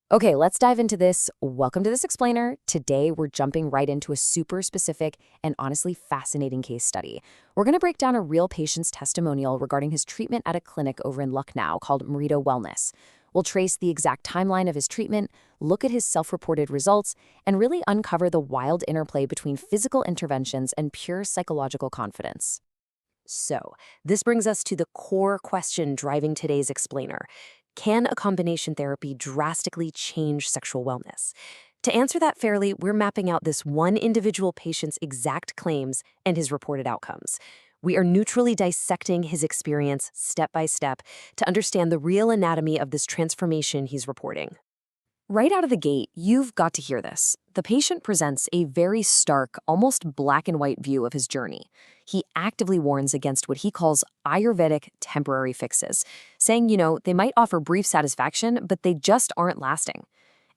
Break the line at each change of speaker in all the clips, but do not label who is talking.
Okay, let's dive into this. Welcome to This Explainer. Today, we're jumping right into a super specific and honestly fascinating case study. We're going to break down a real patient's testimonial regarding his treatment at a clinic over in Lucknow called Merito Wellness. We'll trace the exact timeline of his treatment, look at his self-reported results, and really uncover the wild interplay between physical interventions and pure psychological confidence. So, this brings us to the core question driving today's explainer. Can a combination therapy drastically change sexual wellness? To answer that fairly, we're mapping out this one individual patient's exact claims and his reported outcomes. We are neutrally dissecting his experience step by step to understand the real anatomy of this transformation he's reporting. Right out of the gate, you've got to hear this. The patient presents a very stark, almost black and white view of his journey. He actively warns against what he calls Ayurvedic temporary fixes, saying, they might offer brief satisfaction, but they just aren't lasting.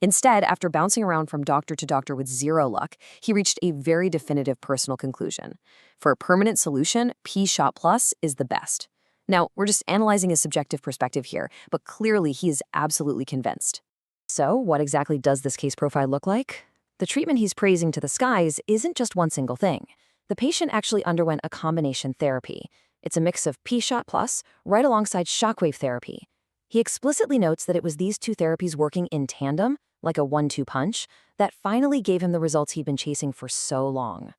Instead, after bouncing around from doctor to doctor with zero luck, he reached a very definitive personal conclusion. For a permanent solution, P-Shot Plus is the best. Now, we're just analyzing his subjective perspective here, but clearly he is absolutely convinced. So, what exactly does this case profile look like? The treatment he's praising to the skies isn't just one single thing. The patient actually underwent a combination therapy. It's a mix of P-Shot Plus right alongside shockwave therapy. He explicitly notes that it was these two therapies working in tandem, like a 1-2 punch, that finally gave him the results he'd been chasing for so long.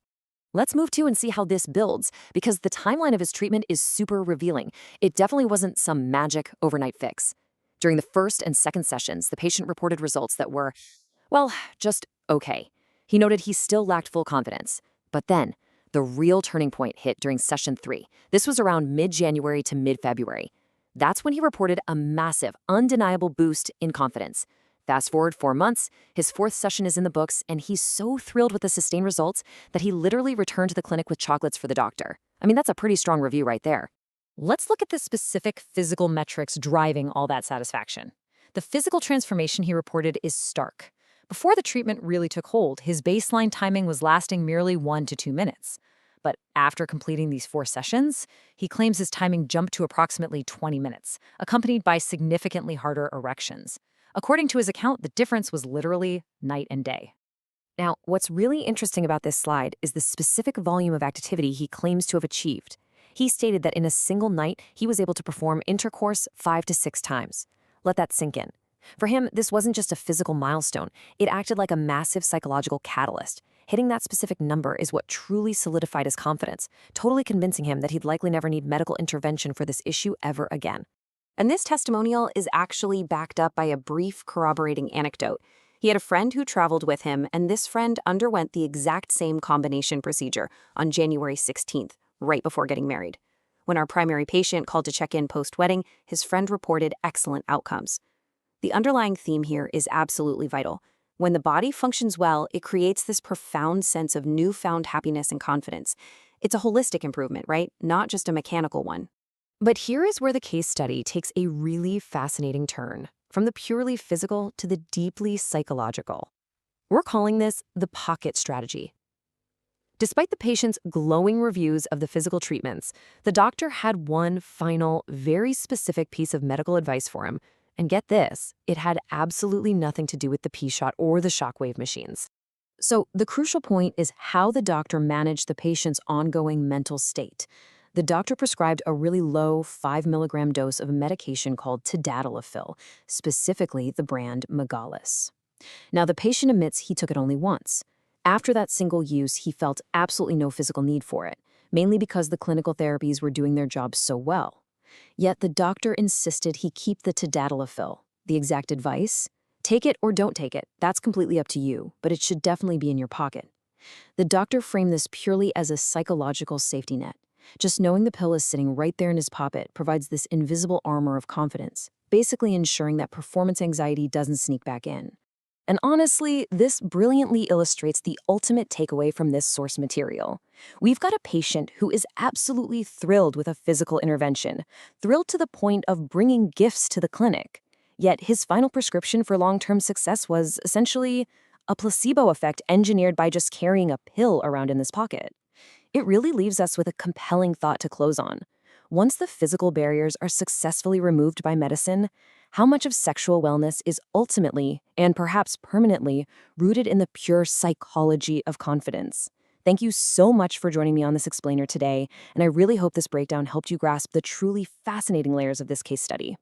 Let's move to and see how this builds, because the timeline of his treatment is super revealing. It definitely wasn't some magic overnight fix. During the first and second sessions, the patient reported results that were, well, just okay. He noted he still lacked full confidence. But then, the real turning point hit during session 3. This was around mid-January to mid-February. That's when he reported a massive, undeniable boost in confidence. Fast forward 4 months, his 4th session is in the books, and he's so thrilled with the sustained results that he literally returned to the clinic with chocolates for the doctor. I mean, that's a pretty strong review right there. Let's look at the specific physical metrics driving all that satisfaction. The physical transformation he reported is stark. Before the treatment really took hold, his baseline timing was lasting merely 1 to 2 minutes. But after completing these 4 sessions, he claims his timing jumped to approximately 20 minutes, accompanied by significantly harder erections. According to his account, the difference was literally night and day. Now, what's really interesting about this slide is the specific volume of activity he claims to have achieved. He stated that in a single night, he was able to perform intercourse 5 to 6 times. Let that sink in. For him, this wasn't just a physical milestone. It acted like a massive psychological catalyst. Hitting that specific number is what truly solidified his confidence, totally convincing him that he'd likely never need medical intervention for this issue ever again. And this testimonial is actually backed up by a brief corroborating anecdote. He had a friend who traveled with him, and this friend underwent the exact same combination procedure on January 16th. Right before getting married. When our primary patient called to check in post-wedding, his friend reported excellent outcomes. The underlying theme here is absolutely vital. When the body functions well, it creates this profound sense of newfound happiness and confidence. It's a holistic improvement, right? Not just a mechanical one. But here is where the case study takes a really fascinating turn, from the purely physical to the deeply psychological. We're calling this the pocket strategy. Despite the patient's glowing reviews of the physical treatments, the doctor had one final, very specific piece of medical advice for him. And get this, it had absolutely nothing to do with the P-Shot or the shockwave machines. So the crucial point is how the doctor managed the patient's ongoing mental state. The doctor prescribed a really low 5 milligram dose of a medication called tadalafil, specifically the brand Megalis. Now, the patient admits he took it only once. After that single use, he felt absolutely no physical need for it, mainly because the clinical therapies were doing their job so well. Yet the doctor insisted he keep the tadalafil. The exact advice? Take it or don't take it. That's completely up to you, but it should definitely be in your pocket. The doctor framed this purely as a psychological safety net. Just knowing the pill is sitting right there in his pocket provides this invisible armor of confidence, basically ensuring that performance anxiety doesn't sneak back in. And honestly, this brilliantly illustrates the ultimate takeaway from this source material. We've got a patient who is absolutely thrilled with a physical intervention, thrilled to the point of bringing gifts to the clinic. Yet his final prescription for long-term success was essentially a placebo effect engineered by just carrying a pill around in this pocket. It really leaves us with a compelling thought to close on. Once the physical barriers are successfully removed by medicine, how much of sexual wellness is ultimately and perhaps permanently rooted in the pure psychology of confidence. Thank you so much for joining me on this explainer today, and I really hope this breakdown helped you grasp the truly fascinating layers of this case study.